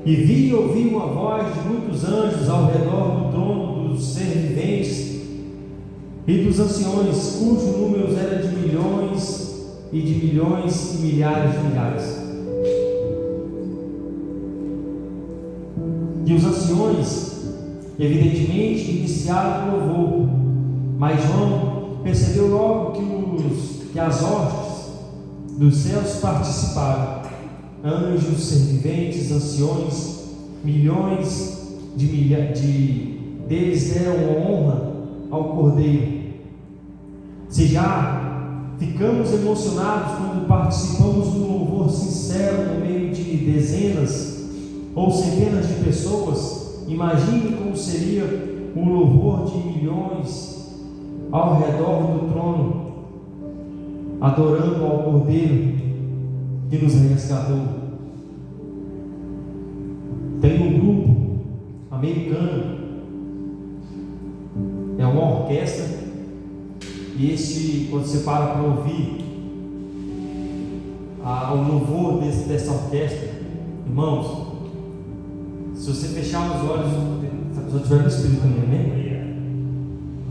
E vi e ouvi uma voz de muitos anjos ao redor do trono dos seres viventes e dos anciões, cujo número era de milhões e de milhões e milhares de milhares. E os anciões, evidentemente, iniciaram o louvor, mas João percebeu logo que as hostes dos céus participaram, anjos, serventes, anciões, milhões deles deram honra ao Cordeiro. Se já ficamos emocionados quando participamos de um louvor sincero no meio de dezenas ou centenas de pessoas, imagine como seria o louvor de milhões ao redor do trono, adorando ao Cordeiro que nos resgatou. Tem um grupo americano, é uma orquestra, e quando você para ouvir o louvor dessa orquestra, irmãos, se você fechar os olhos, se a pessoa estiver no Espírito também, amém?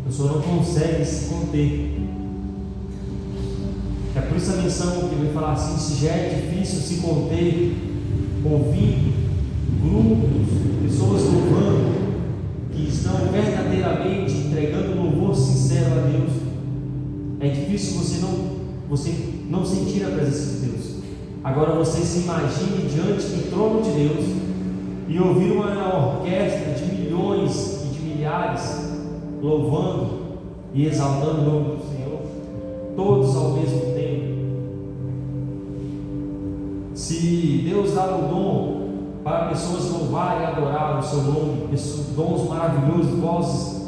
A pessoa não consegue se conter. É por isso a menção que ele vai falar assim: se já é difícil se conter, ouvindo grupos, pessoas louvando, que estão verdadeiramente entregando louvor sincero a Deus, é difícil você não sentir a presença de Deus. Agora você se imagine diante do trono de Deus e ouvir uma orquestra de milhões e de milhares louvando e exaltando o nome do Senhor, todos ao mesmo tempo. Se Deus dá o dom para pessoas louvarem e adorar o seu nome, dons maravilhosos, vozes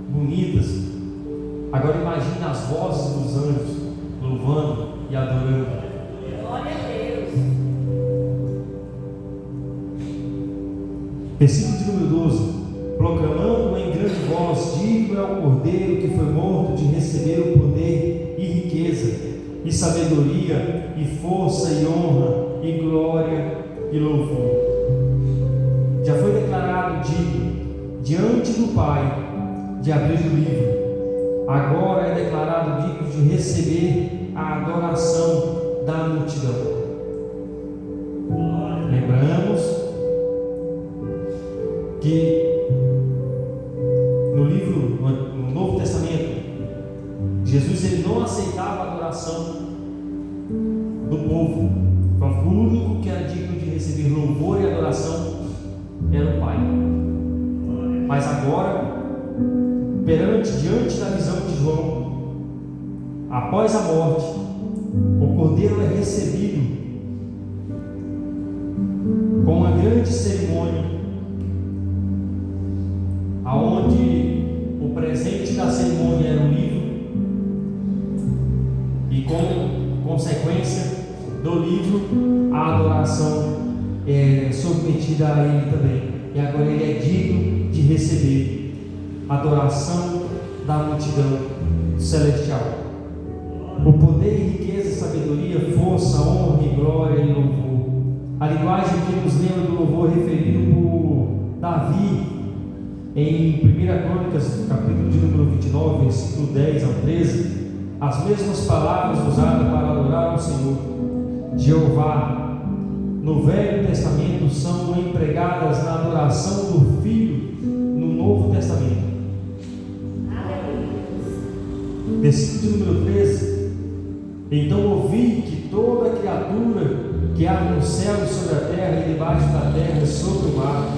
bonitas, agora imagine as vozes dos anjos louvando e adorando. Glória a Deus. Versículo de número 12: proclamando em grande voz: digno é o Cordeiro que foi morto de receber o poder e riqueza, e sabedoria, e força, e honra, e glória, e louvor. Já foi declarado digno diante do Pai de abrir o livro. Agora é declarado digno de receber a adoração da multidão. Lembramos que no Novo Testamento, Jesus ele não aceitava a adoração do povo. O único que era digno de receber louvor e adoração era o Pai. Mas agora, diante da visão de João, após a morte, o Cordeiro é recebido com uma grande cerimônia, aonde o presente da cerimônia era um livro E como consequência do livro, a adoração é submetida a Ele também. E agora Ele é digno de receber a adoração da multidão celestial. O poder e riqueza, sabedoria, força, honra e glória e louvor. A linguagem que nos lembra do louvor referido por Davi em 1 Crônicas, capítulo de número 29, versículo 10 ao 13, as mesmas palavras usadas para adorar ao Senhor, Jeová, no Velho Testamento, são empregadas na adoração do Filho no Novo Testamento. Versículo de número 13: então ouvi que toda criatura que há no céu e sobre a terra e debaixo da terra e sobre o mar,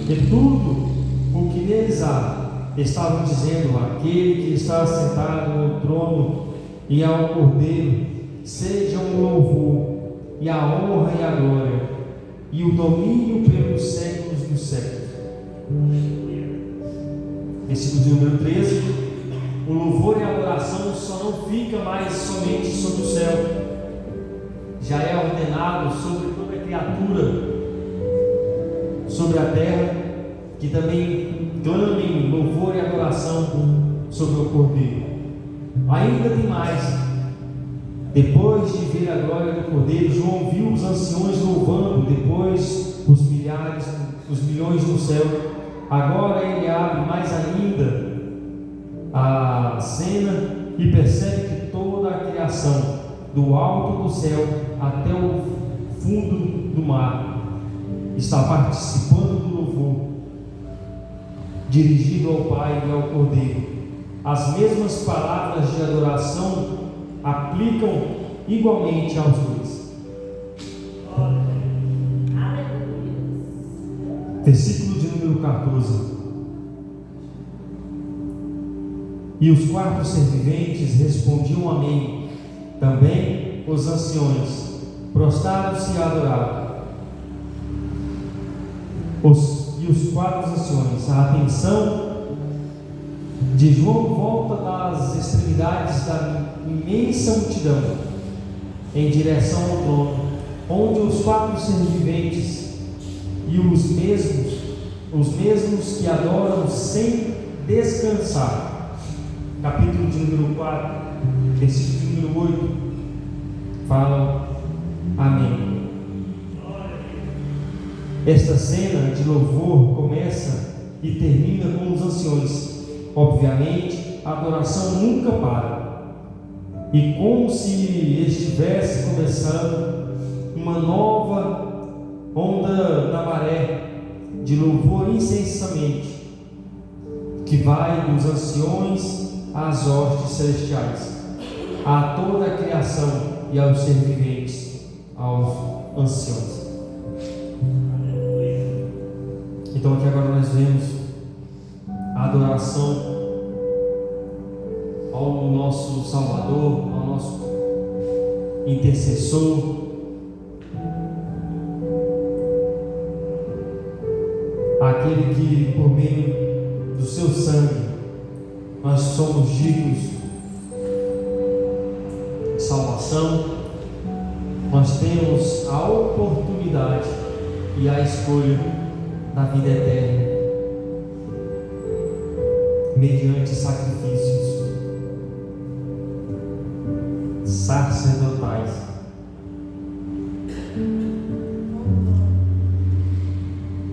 e tudo o que neles há, estavam dizendo: aquele que está sentado no trono e ao Cordeiro sejam o louvor e a honra e a glória e o domínio pelos séculos dos séculos. Versículo de número 13: o louvor e a adoração só não fica mais somente sobre o céu, já é ordenado sobre toda criatura sobre a terra, que também clamem louvor e adoração sobre o Cordeiro. Ainda tem mais. Depois de ver a glória do Cordeiro, João viu os anciões louvando, depois os milhares, os milhões no céu. Agora ele abre mais ainda a cena e percebe que toda a criação, do alto do céu até o fundo do mar, está participando do louvor dirigido ao Pai e ao Cordeiro. As mesmas palavras de adoração aplicam igualmente aos dois. Versículo de número 14: e os 4 seres viventes respondiam amém. Também os anciões prostraram-se e adoraram. E os 4 anciões, a atenção de João volta das extremidades da imensa multidão em direção ao trono, onde os 4 seres viventes e os mesmos que adoram sem descansar. Capítulo de número 4, versículo de número 8, falam amém. Esta cena de louvor começa e termina com os anciões. Obviamente, a adoração nunca para, e como se estivesse começando uma nova onda da maré de louvor incessantemente, que vai dos anciões às hostes celestiais, a toda a criação e aos seres viventes, aos anciões. Então aqui agora nós vemos a adoração ao nosso Salvador, ao nosso intercessor, aquele que por meio do seu sangue nós somos dignos de salvação. Nós temos a oportunidade e a escolha da vida eterna mediante sacrifícios sacerdotais.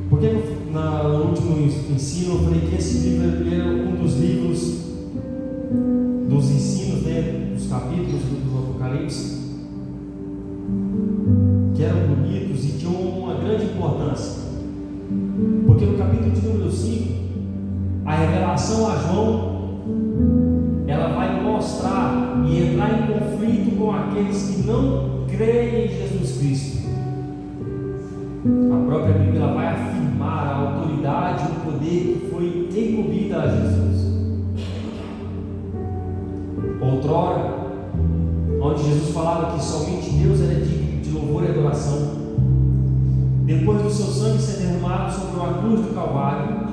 Porque no último ensino eu falei que esse livro era um dos livros dos ensinos, dos capítulos do Apocalipse, que eram bonitos e tinham uma grande importância. Porque no capítulo de número 5, a revelação a João, ela vai mostrar e entrar em conflito com aqueles que não creem em Jesus Cristo. A própria Bíblia ela vai afirmar a autoridade e o poder que foi incumbida a Jesus. Outrora, onde Jesus falava que somente Deus era digno de louvor e adoração, depois do seu sangue ser derramado sobre uma cruz do Calvário,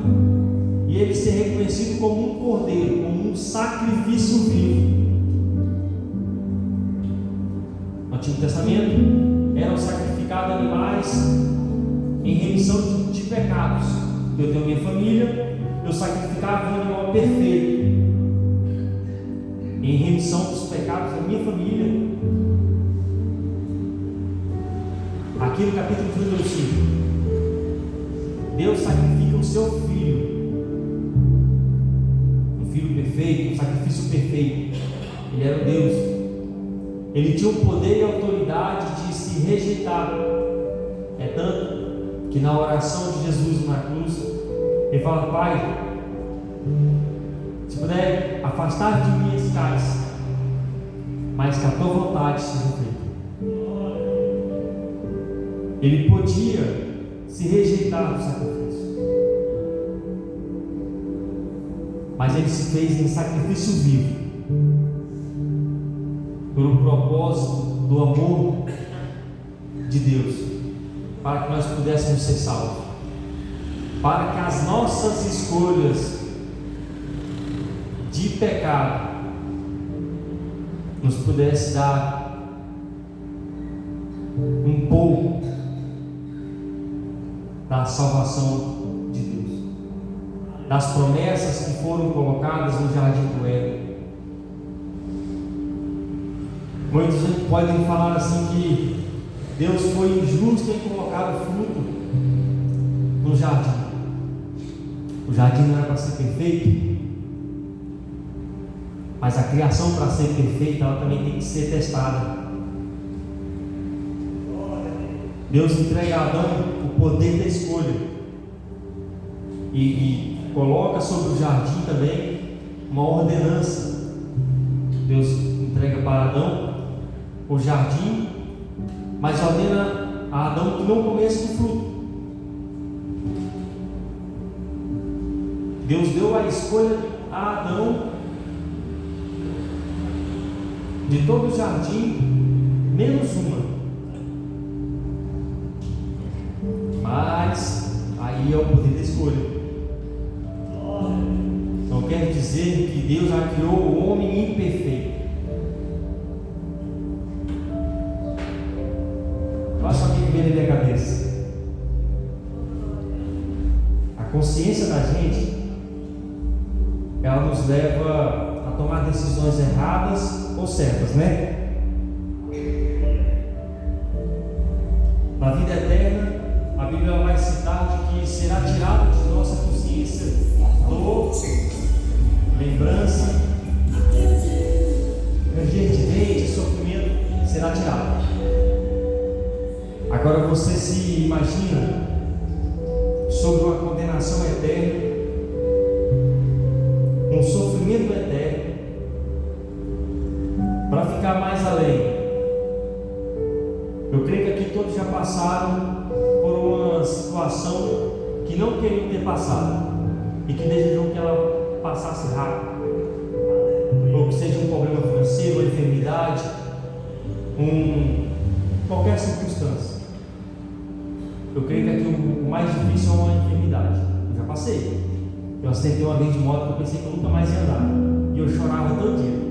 e ele ser reconhecido como um cordeiro, como um sacrifício vivo, Antigo Testamento eram sacrificados animais em remissão de pecados. Eu tenho minha família, eu sacrificava um animal perfeito em remissão dos pecados da minha família. Aqui no capítulo 35, Deus sacrifica o seu filho, um filho perfeito, um sacrifício perfeito. Ele era o Deus, ele tinha o poder e a autoridade de se rejeitar. É tanto que na oração de Jesus na cruz, ele fala: Pai, se puder afastar de mim esse cálice, mas que a tua vontade seja feita. Ele podia se rejeitar do sacrifício, mas ele se fez em sacrifício vivo, por um propósito do amor de Deus, para que nós pudéssemos ser salvos, para que as nossas escolhas de pecado nos pudesse dar um pouco da salvação de Deus, das promessas que foram colocadas no jardim do Éden. Muitos podem falar assim que Deus foi injusto em colocar o fruto no jardim. O jardim não era para ser perfeito, mas a criação, para ser perfeita, ela também tem que ser testada. Deus entrega a Adão o poder da escolha e coloca sobre o jardim também uma ordenança. Deus entrega para Adão o jardim, mas ordena a Adão que não comesse do fruto. Deus deu a escolha a Adão de todo o jardim, menos uma. Mas aí é o poder da escolha. Não quer dizer que Deus já criou o homem imperfeito. Olha só o que vem na minha cabeça. A consciência da gente, ela nos leva a tomar decisões erradas ou certas, né? Na vida eterna, a Bíblia vai citar de que será tirado de nossa consciência dor, lembrança, ranger de dente, sofrimento, será tirado. Agora você se imagina sobre uma condenação eterna, um sofrimento eterno, para ficar mais além. Eu creio que aqui todos já passaram por uma situação que não queriam ter passado e que desejam que ela passasse rápido, ou que seja um problema financeiro, uma enfermidade, qualquer circunstância. Eu creio que aqui o mais difícil é uma enfermidade. Eu já passei. Eu acidentei uma vez de moto que eu pensei que eu nunca mais ia andar, e eu chorava todo dia.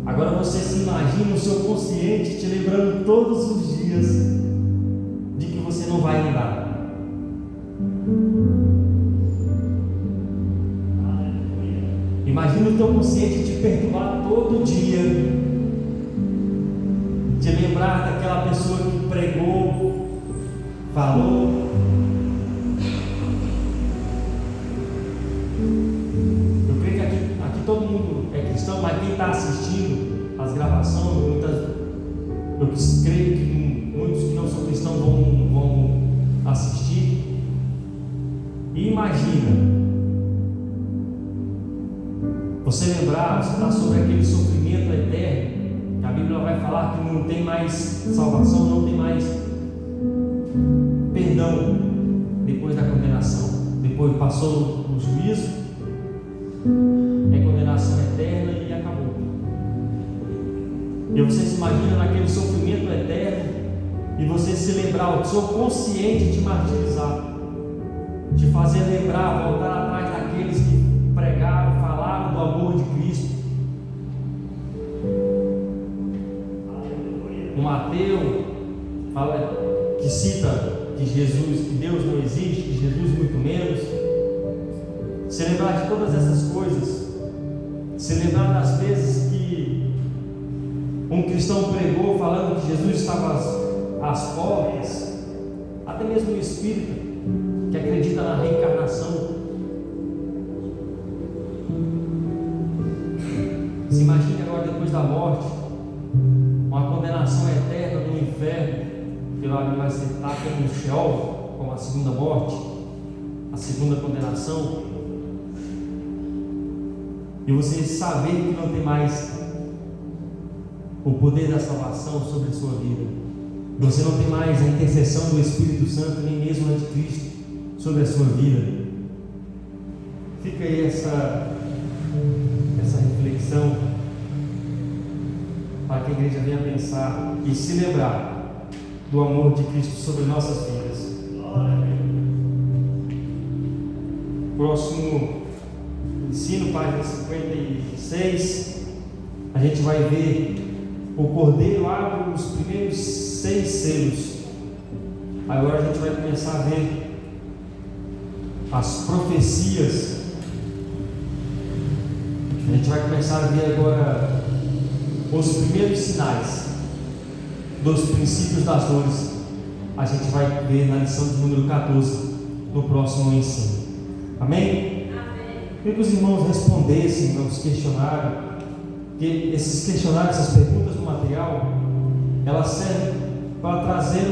Agora você se imagina o seu consciente te lembrando todos os dias de que você não vai andar. Imagina o teu consciente te perturbar todo dia, te lembrar daquela pessoa que pregou, falou. Eu creio que aqui todo mundo é cristão, mas quem está assistindo as gravações, eu creio que muitos que não são cristãos vão assistir. E imagina você lembrar, você está sobre aquele sofrimento eterno, que a Bíblia vai falar que não tem mais salvação, não tem mais perdão depois da condenação. Depois passou o juízo, é condenação eterna e acabou. E você se imagina naquele sofrimento eterno e você se lembrar, o seu consciente te martirizar, te fazer lembrar, voltar atrás daqueles que pregaram, falaram do amor de Cristo. um ateu, que cita que Jesus, que Deus não existe, que Jesus muito menos. Se lembrar de todas essas coisas, se lembrar das vezes que um cristão pregou falando que Jesus estava às portas, até mesmo o espírita que acredita na reencarnação. Se imagine agora, depois da morte, uma condenação eterna no inferno, que lá vai ser como no Sheol, como a segunda morte, a segunda condenação, e você saber que não tem mais o poder da salvação sobre a sua vida, você não tem mais a intercessão do Espírito Santo, nem mesmo a de Cristo sobre a sua vida. Fica aí essa reflexão para que a igreja venha pensar e se lembrar do amor de Cristo sobre nossas vidas. Próximo ensino, página 56, a gente vai ver o Cordeiro abre os primeiros 6 selos. Agora a gente vai começar a ver as profecias. A gente vai começar a ver agora os primeiros sinais dos princípios das dores. A gente vai ver na lição de número 14 no próximo ensino. Amém? Queria que os irmãos respondessem aos questionários, porque esses questionários, essas perguntas do material, elas servem para trazer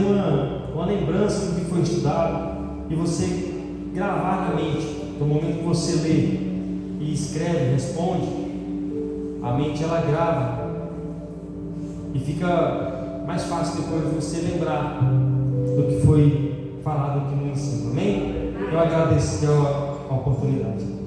uma lembrança do que foi estudado e você gravar na mente. No momento que você lê e escreve, responde, a mente ela grava e fica mais fácil depois de você lembrar do que foi falado aqui no ensino. Amém? Eu agradeço a oportunidade.